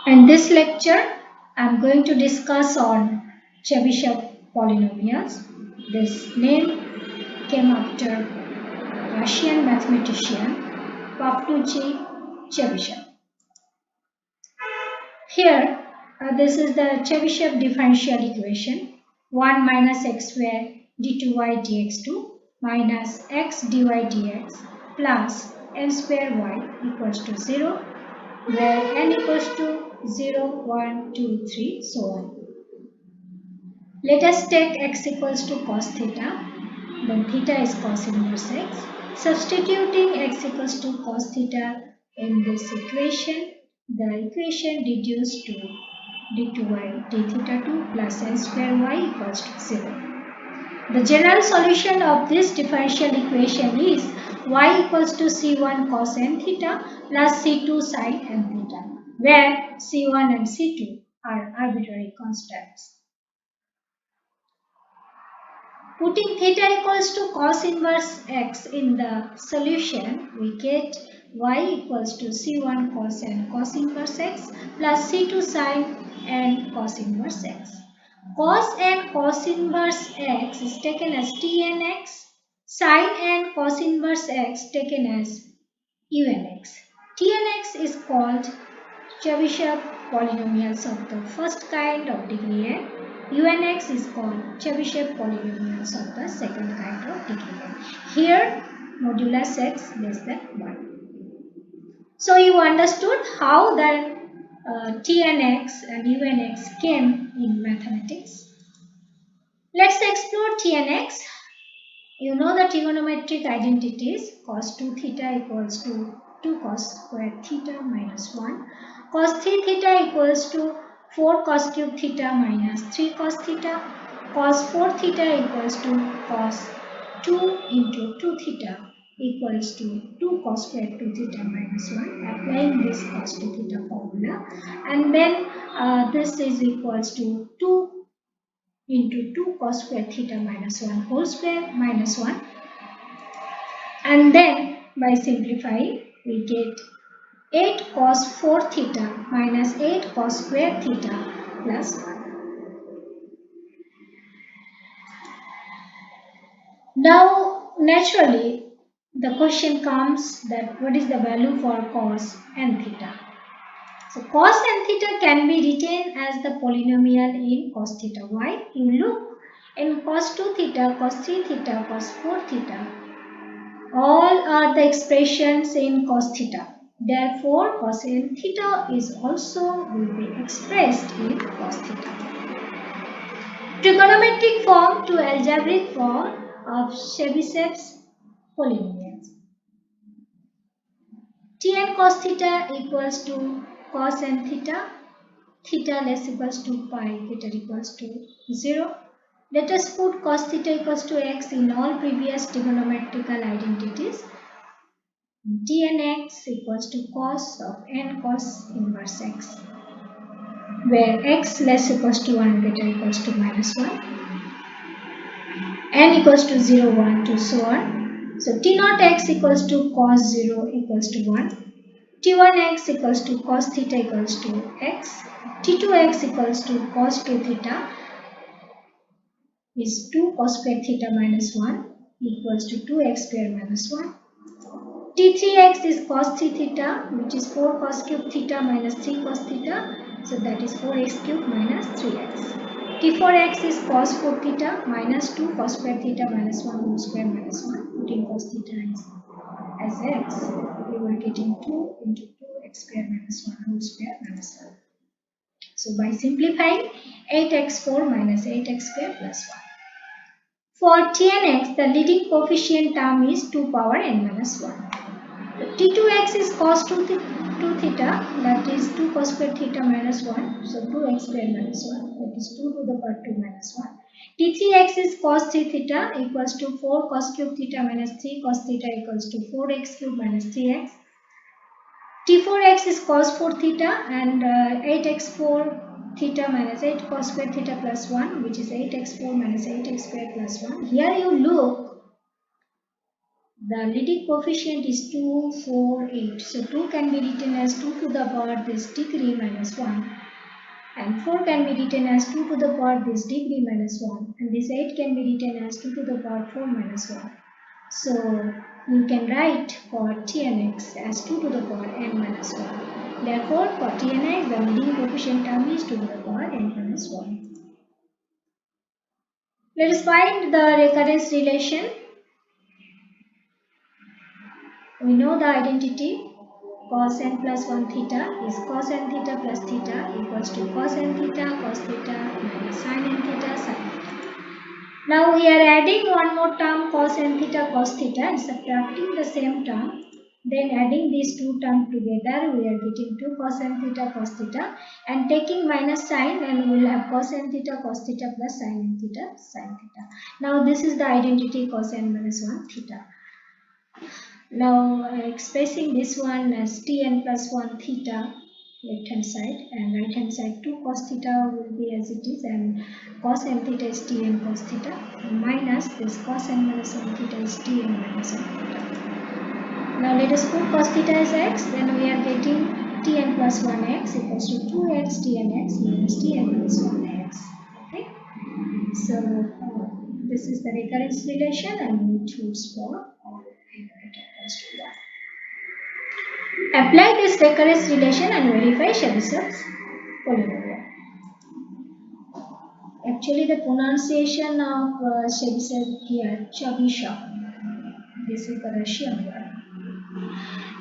In this lecture, I am going to discuss on Chebyshev polynomials. This name came after Russian mathematician Chebyshev. Here, this is the Chebyshev differential equation: 1 minus x square d2y dx2 minus x dy dx plus m square y equals to 0, where n equals to 0, 1, 2, 3, so on. Let us take x equals to cos theta, then theta is cos inverse x. Substituting x equals to cos theta in this equation, the equation reduced to d2y d theta 2 plus n square y equals to 0. The general solution of this differential equation is y equals to c1 cos n theta plus c2 sin n theta, where c1 and c2 are arbitrary constants. Putting theta equals to cos inverse x in the solution, we get y equals to c1 cos n cos inverse x plus c2 sin n cos inverse x. Cos n cos inverse x is taken as Tn x, sin n cos inverse x taken as Un x. Tn x is called Chebyshev polynomials of the first kind of degree n. Unx is called Chebyshev polynomials of the second kind of degree n. Here, modulus x less than 1. So you understood how the Tnx and Unx came in mathematics. Let's explore Tnx. You know the trigonometric identities: cos 2 theta equals to 2 cos square theta minus 1. Cos 3 theta equals to 4 cos cube theta minus 3 cos theta. Cos 4 theta equals to cos 2 into 2 theta equals to 2 cos square 2 theta minus 1, applying this cos 2 theta formula. And then this is equals to 2 into 2 cos square theta minus 1 whole square minus 1. And then by simplifying, we get 8 cos 4 theta minus 8 cos square theta plus 1. Now, naturally, the question comes that what is the value for cos n theta? So, cos n theta can be written as the polynomial in cos theta. Why? You look in cos 2 theta, cos 3 theta, cos 4 theta. All are the expressions in cos theta. Therefore, cos n theta is also will be expressed in cos theta. Trigonometric form to algebraic form of Chebyshev's polynomials. Tn cos theta equals to cos n theta, theta less equals to pi, theta equals to 0. Let us put cos theta equals to x in all previous trigonometrical identities. Dnx equals to cos of n cos inverse x, where x less equals to 1, greater equals to minus 1, n equals to 0, 1, 2, so on. So t naught x equals to cos 0 equals to 1, t1x equals to cos theta equals to x, t2x equals to cos 2 theta is 2 cos square theta minus 1 equals to 2x square minus 1. T3x is cos 3 theta, which is 4 cos cube theta minus 3 cos theta, so that is 4x cube minus 3x. T4x is cos 4 theta minus 2 cos square theta minus 1 whole square minus 1, putting cos theta as x, you are getting 2 into 2x square minus 1 whole square minus 1. So by simplifying, 8x4 minus 8x square plus 1. For Tnx, the leading coefficient term is 2 power n minus 1. T2x is cos 2 theta, that is 2 cos square theta minus 1, so 2x square minus 1, that is 2 to the power 2 minus 1. T3x is cos 3 theta equals to 4 cos cube theta minus 3 cos theta equals to 4x cube minus 3x. T4x is cos 4 theta and 8x4 theta minus 8 cos square theta plus 1, which is 8x4 minus 8x square plus 1. Here you look, The leading coefficient is 2, 4, 8. So 2 can be written as 2 to the power this degree minus 1. And 4 can be written as 2 to the power this degree minus 1. And this 8 can be written as 2 to the power 4 minus 1. So you can write for Tnx as 2 to the power n minus 1. Therefore, for Tnx, the leading coefficient term is 2 to the power n minus 1. Let us find the recurrence relation. We know the identity. Cos n plus 1 theta is cos n theta plus theta equals to cos n theta cos theta minus sin n theta sin theta. Now we are adding one more term cos n theta cos theta and subtracting the same term. Then adding these two terms together, we are getting 2 cos n theta cos theta and taking minus sign, and we will have cos n theta cos theta plus sin n theta sin theta. Now this is the identity cos n minus 1 theta. Now expressing this one as Tn plus 1 theta left hand side, and right hand side 2 cos theta will be as it is, and cos n theta is Tn cos theta minus this cos n minus 1 theta is Tn minus 1 theta. Now let us put cos theta as x, then we are getting Tn plus 1x equals to 2x Tnx minus Tn minus 1x. Okay, so this is the recurrence relation, and we choose for apply this recurrence relation and verify Chebyshev's polynomial. Actually, the pronunciation of Chebyshev here, Chebyshev. This is the Russian word.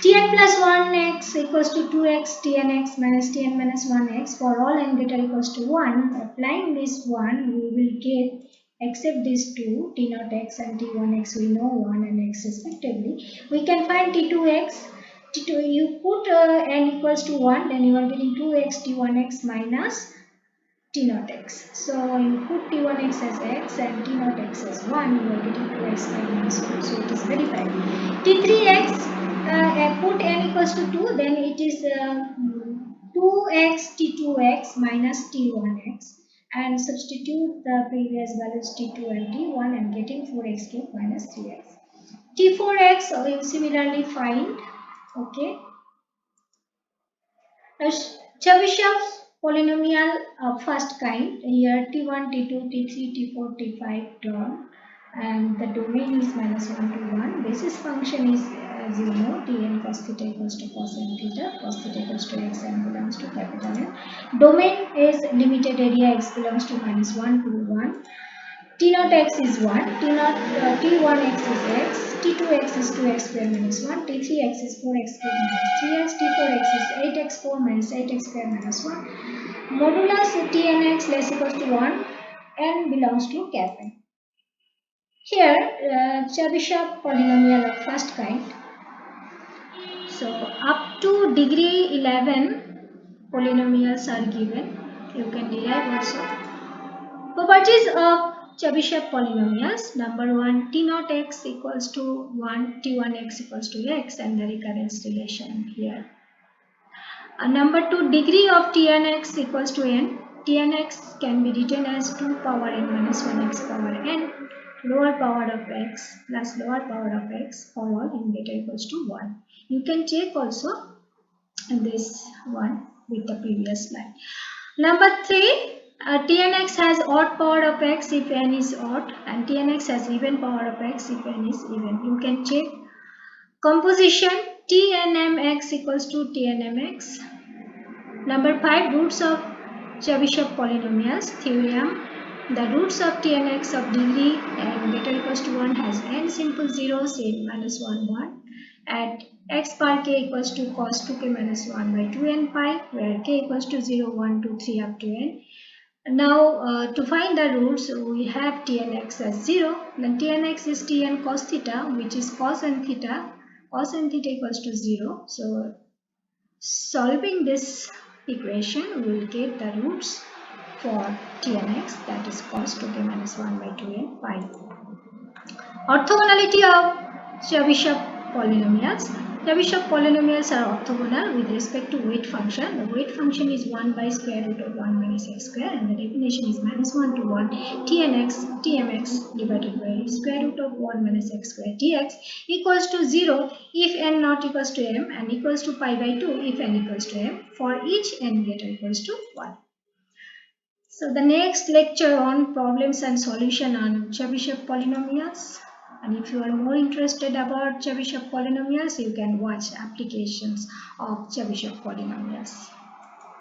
Tn plus 1x equals to 2x Tnx minus Tn minus 1x for all n greater equals to 1. Applying this 1, we will get, except these two, t naught x and t1x, we know 1 and x respectively. We can find t2x. T2, you put n equals to 1, then you are getting 2x t1x minus t naught x. So you put t1x as x and t naught x as 1, you are getting 2x minus 1. So it is verified. T3x, put n equals to 2, then it is 2x t2x minus t1x, and substitute the previous values t2 and t1 and getting 4x cubed minus 3x. T4x will similarly find. Okay. Now Chebyshev's polynomial of first kind, here t1, t2, t3, t4, t5 term, and the domain is minus 1 to 1. Basis function is, as you know, tn cos theta equals to cos n theta, cos theta equals to x and belongs to capital N. Domain is limited area, x belongs to minus 1 to 1. T naught x is 1, t1x is x, t2x is 2x square minus 1, t3x is 4x square minus 3x, t4x is 8x4 minus 8x square minus 1. Modulus tnx less equals to 1, n belongs to cap n. Here, Chebyshev polynomial of first kind. So, up to degree 11 polynomials are given. You can derive also. Properties of Chebyshev polynomials. Number 1, t naught x equals to 1, t1x equals to x, and the recurrence relation here. Number 2, degree of tnx equals to n. Tnx can be written as 2 power n minus 1x power n, lower power of x plus lower power of x for all n greater equals to 1. You can check also this one with the previous slide. Number 3, tnx has odd power of x if n is odd, and tnx has even power of x if n is even. You can check composition tnmx equals to tnmx. Number 5, roots of Chebyshev polynomials theorem. The roots of tnx of degree n greater equals to 1 has n simple zeros in minus 1, 1 at x bar k equals to cos 2k minus 1 by 2n pi, where k equals to 0, 1, 2, 3 up to n. Now to find the roots, we have tnx as 0, then tnx is tn cos theta, which is cos n theta equals to 0. So solving this equation, we will get the roots for tnx, that is cos 2k minus 1 by 2n pi. Orthogonality of Chebyshev polynomials. Chebyshev polynomials are orthogonal with respect to weight function. The weight function is 1 by square root of 1 minus x square, and the definition is minus 1 to 1 tnx tmx divided by square root of 1 minus x square dx equals to 0 if n not equals to m and equals to pi by 2 if n equals to m for each n greater equals to 1. So the next lecture on problems and solution on Chebyshev polynomials. And if you are more interested about Chebyshev polynomials, you can watch applications of Chebyshev polynomials.